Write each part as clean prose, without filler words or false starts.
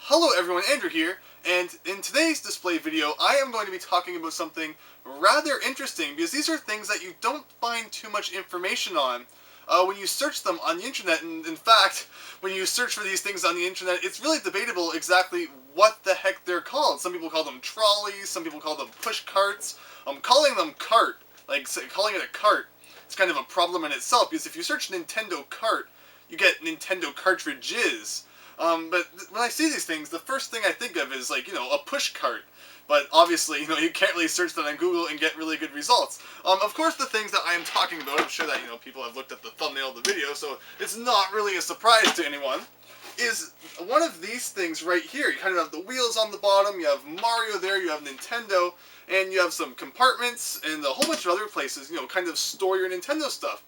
Hello everyone, Andrew here, and in today's display video I am going to be talking about something rather interesting because these are things that you don't find too much information on when you search them on the internet, and in fact, when you search for these things on the internet, it's really debatable exactly what the heck they're called. Some people call them trolleys, some people call them push carts. Calling them cart, calling it a cart, it's kind of a problem in itself because if you search Nintendo cart, you get Nintendo cartridges. But when I see these things, the first thing I think of is, a push cart. But obviously, you can't really search that on Google and get really good results. Of course, the things that I am talking about, I'm sure that, people have looked at the thumbnail of the video, so it's not really a surprise to anyone, is one of these things right here. You kind of have the wheels on the bottom, you have Mario there, you have Nintendo, and you have some compartments and a whole bunch of other places, kind of store your Nintendo stuff.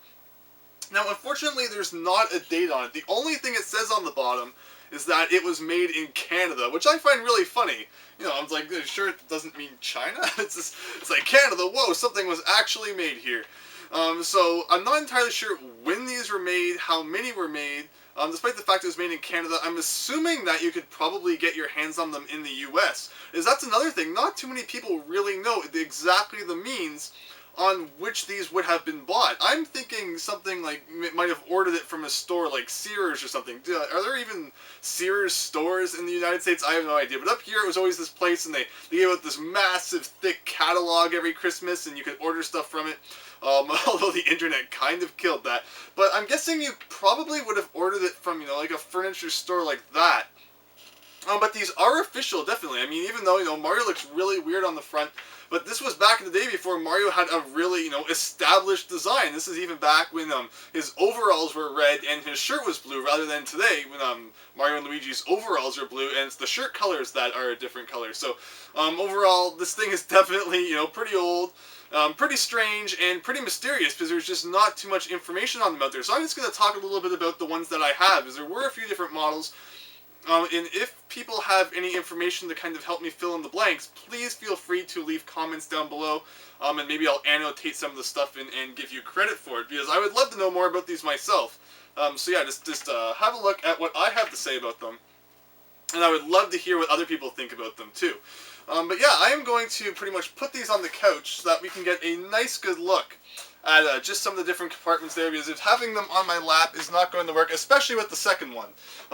Now, unfortunately, there's not a date on it. The only thing it says on the bottom is that it was made in Canada, which I find really funny. I was like, sure, it doesn't mean China? It's like Canada, whoa, something was actually made here. So I'm not entirely sure when these were made, how many were made. Despite the fact it was made in Canada, I'm assuming that you could probably get your hands on them in the US. That's another thing. Not too many people really know exactly the means on which these would have been bought. I'm thinking something like might have ordered it from a store like Sears or something. Are there even Sears stores in the United States? I have no idea. But up here it was always this place, and they gave out this massive thick catalog every Christmas, and you could order stuff from it. Although the internet kind of killed that. But I'm guessing you probably would have ordered it from, like a furniture store like that. But these are official, definitely. I mean, even though, Mario looks really weird on the front, but this was back in the day before Mario had a really, established design. This is even back when his overalls were red and his shirt was blue, rather than today when Mario and Luigi's overalls are blue and it's the shirt colors that are a different color. So overall, this thing is definitely, pretty old. Pretty strange and pretty mysterious because there's just not too much information on them out there. So I'm just going to talk a little bit about the ones that I have, because there were a few different models. And if people have any information to kind of help me fill in the blanks, please feel free to leave comments down below, and maybe I'll annotate some of the stuff and give you credit for it, because I would love to know more about these myself. So yeah, just have a look at what I have to say about them, and I would love to hear what other people think about them too. But yeah, I am going to pretty much put these on the couch so that we can get a nice good look at just some of the different compartments there, because if having them on my lap is not going to work, especially with the second one.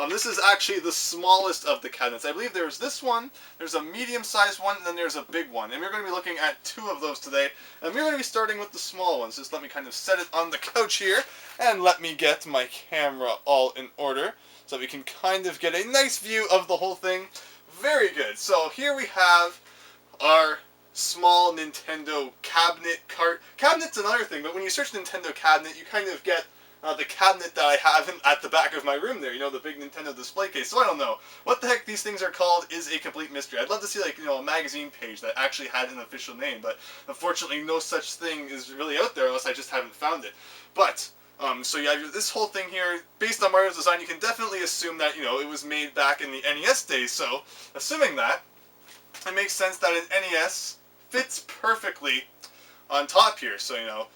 This is actually the smallest of the cabinets. I believe there's this one, there's a medium-sized one, and then there's a big one. And we're going to be looking at two of those today, and we're going to be starting with the small ones. Just let me kind of set it on the couch here, and let me get my camera all in order, so we can kind of get a nice view of the whole thing. Very good. So here we have our small Nintendo cabinet cart. Cabinet's another thing, but when you search Nintendo cabinet, you kind of get the cabinet that I have at the back of my room there, the big Nintendo display case. So I don't know. What the heck these things are called is a complete mystery. I'd love to see, a magazine page that actually had an official name, but unfortunately no such thing is really out there unless I just haven't found it. But so you have this whole thing here, based on Mario's design. You can definitely assume that, it was made back in the NES days, so assuming that, it makes sense that an NES fits perfectly on top here. So,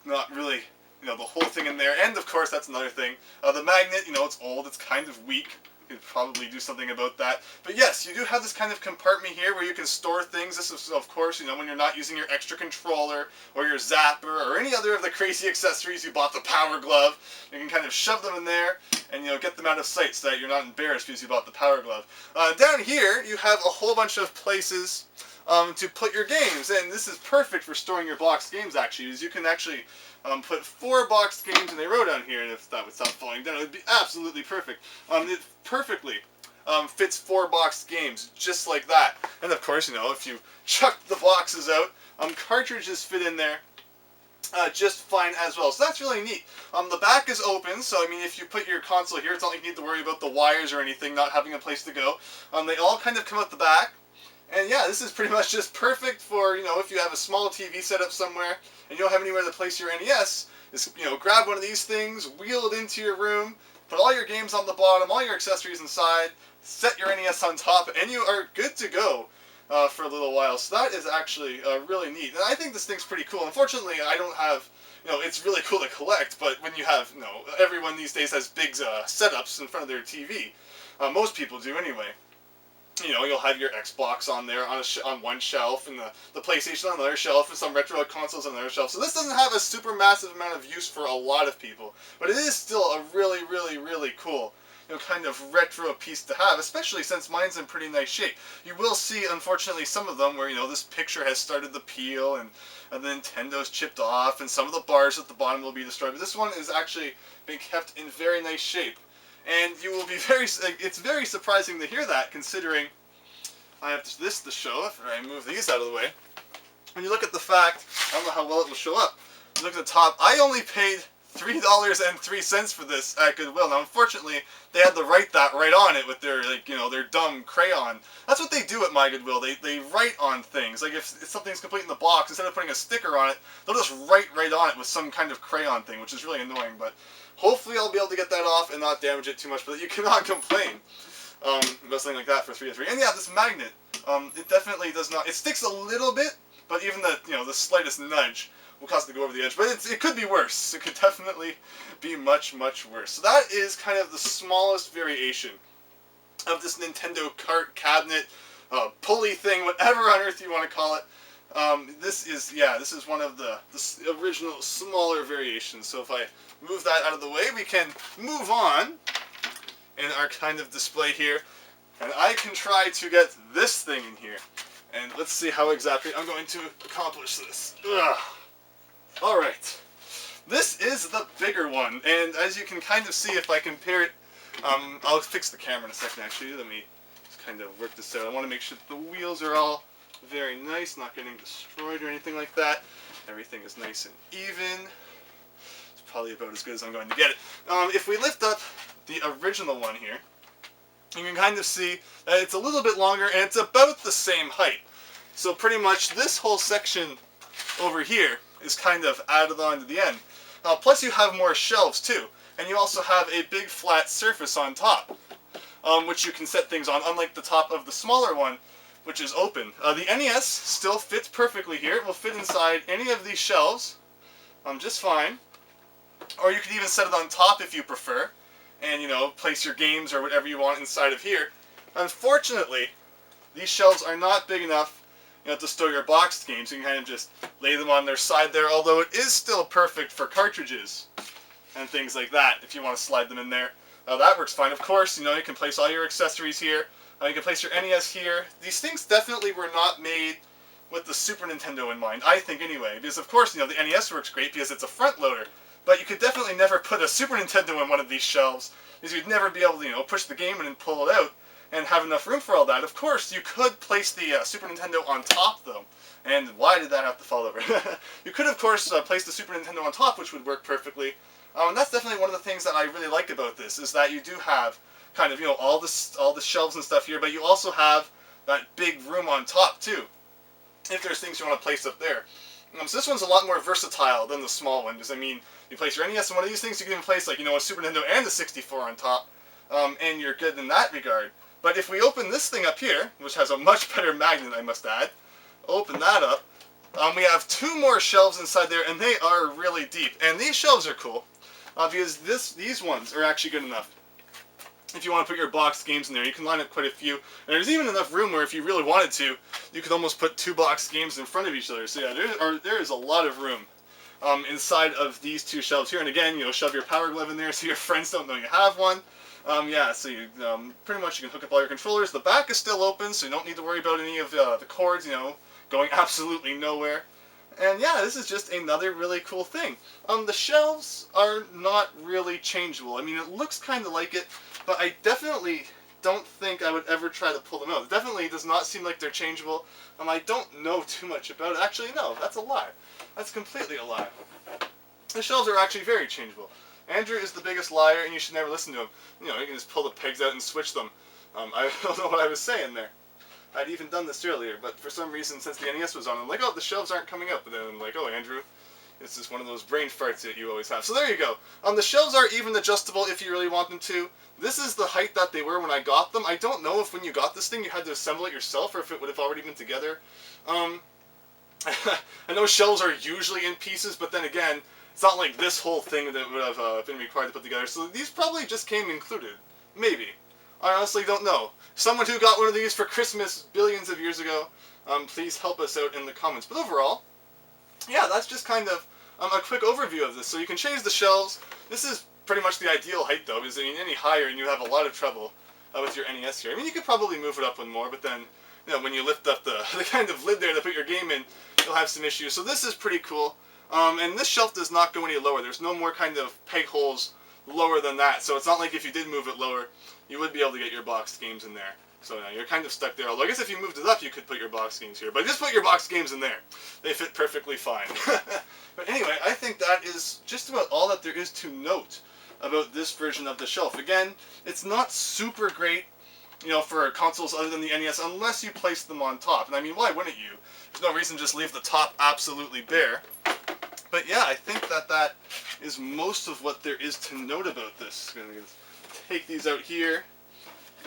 not really, the whole thing in there. And of course, that's another thing. The magnet, it's old, it's kind of weak. You could probably do something about that. But yes, you do have this kind of compartment here where you can store things. This is, of course, when you're not using your extra controller or your zapper or any other of the crazy accessories. You bought the power glove. You can kind of shove them in there and, get them out of sight so that you're not embarrassed because you bought the power glove. Down here, you have a whole bunch of places to put your games, and this is perfect for storing your boxed games, actually, because you can actually put 4 boxed games in a row down here, and if that would stop falling down, it would be absolutely perfect. It perfectly fits 4 boxed games, just like that. And of course, if you chuck the boxes out, cartridges fit in there just fine as well. So that's really neat. The back is open, so I mean, if you put your console here, it's not like you need to worry about the wires or anything, not having a place to go. They all kind of come out the back. And yeah, this is pretty much just perfect for, if you have a small TV set up somewhere and you don't have anywhere to place your NES, just, grab one of these things, wheel it into your room, put all your games on the bottom, all your accessories inside, set your NES on top, and you are good to go for a little while. So that is actually really neat. And I think this thing's pretty cool. Unfortunately, I don't have, it's really cool to collect, but when you have, everyone these days has big setups in front of their TV. Most people do anyway. you know, you'll have your Xbox on there on one shelf, and the PlayStation on another shelf, and some retro consoles on another shelf. So this doesn't have a super massive amount of use for a lot of people, but it is still a really, really, really cool, you know, kind of retro piece to have, especially since mine's in pretty nice shape. You will see, unfortunately, some of them where, you know, this picture has started to peel, and the Nintendo's chipped off, and some of the bars at the bottom will be destroyed. But this one is actually being kept in very nice shape. And you will be it's very surprising to hear that, considering I have this to show if I move these out of the way. When you look at the fact, I don't know how well it will show up. You look at the top, I only paid $3.03 for this at Goodwill. Now, unfortunately, they had to write that right on it with their, like, you know, their dumb crayon. That's what they do at my Goodwill. They write on things. Like, if something's complete in the box, instead of putting a sticker on it, they'll just write right on it with some kind of crayon thing, which is really annoying. But hopefully I'll be able to get that off and not damage it too much, but you cannot complain about something like that for 3 to 3. And yeah, this magnet, it definitely does not, it sticks a little bit, but even the, you know, the slightest nudge will cause it to go over the edge. But it could be worse. It could definitely be much, much worse. So that is kind of the smallest variation of this Nintendo cart cabinet, pulley thing, whatever on earth you want to call it. This is one of the original smaller variations. So if I move that out of the way, we can move on in our kind of display here. And I can try to get this thing in here. And let's see how exactly I'm going to accomplish this. Ugh. Alright. This is the bigger one. And as you can kind of see, if I compare it, I'll fix the camera in a second actually. Let me just kind of work this out. I want to make sure the wheels are all very nice, not getting destroyed or anything like that. Everything is nice and even. It's probably about as good as I'm going to get it. If we lift up the original one here, you can kind of see that it's a little bit longer and it's about the same height. So pretty much this whole section over here is kind of added on to the end. Plus you have more shelves too, and you also have a big flat surface on top, which you can set things on, unlike the top of the smaller one, which is open. The NES still fits perfectly here. It will fit inside any of these shelves just fine. Or you could even set it on top if you prefer, and, you know, place your games or whatever you want inside of here. Unfortunately, these shelves are not big enough, you know, to store your boxed games. You can kind of just lay them on their side there, although it is still perfect for cartridges and things like that if you want to slide them in there. That works fine. Of course, you know, you can place all your accessories here. You can place your NES here. These things definitely were not made with the Super Nintendo in mind, I think anyway, because of course, you know, the NES works great because it's a front loader, but you could definitely never put a Super Nintendo in one of these shelves, because you'd never be able to, you know, push the game in and pull it out and have enough room for all that. Of course, you could place the Super Nintendo on top, though, and why did that have to fall over? You could, of course, place the Super Nintendo on top, which would work perfectly, and that's definitely one of the things that I really like about this, is that you do have kind of, you know, all the shelves and stuff here, but you also have that big room on top too, if there's things you want to place up there. So this one's a lot more versatile than the small one, because I mean, you place your NES in one of these things, you can even place, like, you know, a Super Nintendo and a 64 on top, and you're good in that regard. But if we open this thing up here, which has a much better magnet, I must add, open that up, we have 2 more shelves inside there, and they are really deep. And these shelves are cool, because these ones are actually good enough. If you want to put your boxed games in there, you can line up quite a few. And there's even enough room where if you really wanted to, you could almost put 2 boxed games in front of each other. So yeah, there is a lot of room inside of these 2 shelves here. And again, you know, shove your Power Glove in there so your friends don't know you have one. Yeah, so you pretty much you can hook up all your controllers. The back is still open, so you don't need to worry about any of the cords, you know, going absolutely nowhere. And yeah, this is just another really cool thing. The shelves are not really changeable. I mean, it looks kind of like it, but I definitely don't think I would ever try to pull them out. It definitely does not seem like they're changeable. I don't know too much about it. Actually, no, that's a lie. That's completely a lie. The shelves are actually very changeable. Andrew is the biggest liar, and you should never listen to him. You know, you can just pull the pegs out and switch them. I don't know what I was saying there. I'd even done this earlier, but for some reason, since the NES was on, I'm like, oh, the shelves aren't coming up. But then I'm like, oh, Andrew, it's just one of those brain farts that you always have. So there you go. The shelves are even adjustable if you really want them to. This is the height that they were when I got them. I don't know if when you got this thing you had to assemble it yourself or if it would have already been together. I know shelves are usually in pieces, but then again, it's not like this whole thing that would have been required to put together. So these probably just came included. Maybe. I honestly don't know. Someone who got one of these for Christmas billions of years ago, please help us out in the comments. But overall, yeah, that's just kind of a quick overview of this. So you can change the shelves. This is pretty much the ideal height, though, because I mean, any higher and you have a lot of trouble with your NES here. I mean, you could probably move it up one more, but then, you know, when you lift up the kind of lid there to put your game in, you'll have some issues. So this is pretty cool. And this shelf does not go any lower. There's no more kind of peg holes lower than that. So it's not like if you did move it lower, you would be able to get your boxed games in there. So yeah, you're kind of stuck there. Although I guess if you moved it up, you could put your boxed games here. But just put your boxed games in there. They fit perfectly fine. But anyway, I think that is just about all that there is to note about this version of the shelf. Again, it's not super great, you know, for consoles other than the NES unless you place them on top. And I mean, why wouldn't you? There's no reason to just leave the top absolutely bare. But yeah, I think that that is most of what there is to note about this. I'm going to take these out here.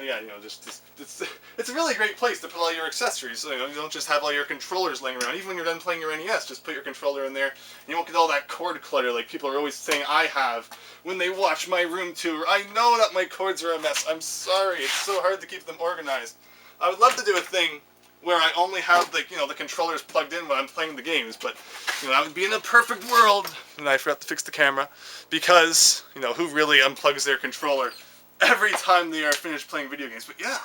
Yeah, you know, it's a really great place to put all your accessories. So, you know, you don't just have all your controllers laying around. Even when you're done playing your NES, just put your controller in there. And you won't get all that cord clutter like people are always saying I have when they watch my room tour. I know that my cords are a mess. I'm sorry. It's so hard to keep them organized. I would love to do a thing where I only have the, you know, the controllers plugged in when I'm playing the games, but, you know, that would be in a perfect world. And I forgot to fix the camera because, you know, who really unplugs their controller every time they are finished playing video games? But yeah,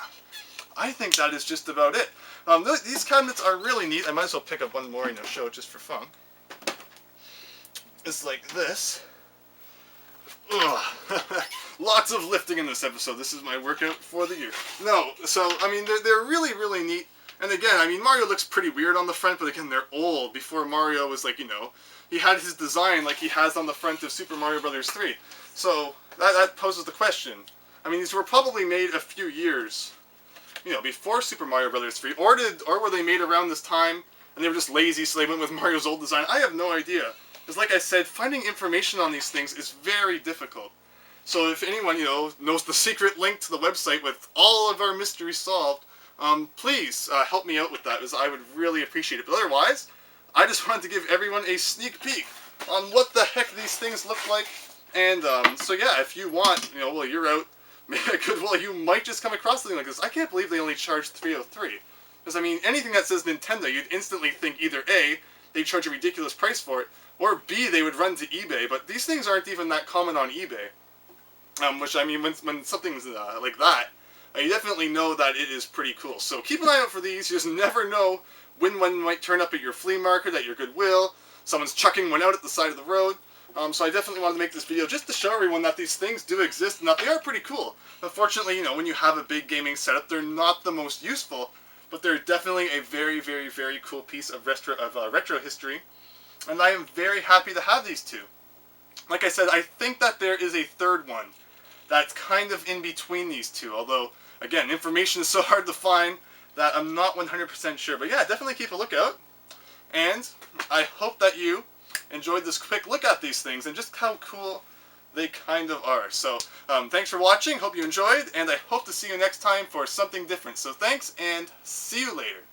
I think that is just about it. These cabinets are really neat. I might as well pick up one more, you know, show it just for fun. It's like this. Ugh. Lots of lifting in this episode. This is my workout for the year. No, so, I mean, they're really, really neat. And again, I mean, Mario looks pretty weird on the front, but again, they're old. Before Mario was like, you know, he had his design like he has on the front of Super Mario Bros. 3. So, that poses the question. I mean, these were probably made a few years, you know, before Super Mario Bros. 3, or were they made around this time, and they were just lazy, so they went with Mario's old design? I have no idea. Because like I said, finding information on these things is very difficult. So if anyone, you know, knows the secret link to the website with all of our mysteries solved, please help me out with that, because I would really appreciate it. But otherwise, I just wanted to give everyone a sneak peek on what the heck these things look like. And so yeah, if you want, you know, while you're out, well, you might just come across something like this. I can't believe they only charged $303. Because, I mean, anything that says Nintendo, you'd instantly think either A, they'd charge a ridiculous price for it, or B, they would run to eBay. But these things aren't even that common on eBay. Which, I mean, when something's like that, you definitely know that it is pretty cool. So keep an eye out for these. You just never know when one might turn up at your flea market, at your Goodwill. Someone's chucking one out at the side of the road. So I definitely wanted to make this video just to show everyone that these things do exist and that they are pretty cool. Unfortunately, you know, when you have a big gaming setup, they're not the most useful, but they're definitely a very, very, very cool piece of retro history. And I am very happy to have these two. Like I said, I think that there is a third one that's kind of in between these two. Although, again, information is so hard to find that I'm not 100% sure. But yeah, definitely keep a lookout. And I hope that you enjoyed this quick look at these things and just how cool they kind of are. So, thanks for watching. Hope you enjoyed. And I hope to see you next time for something different. So thanks, and see you later.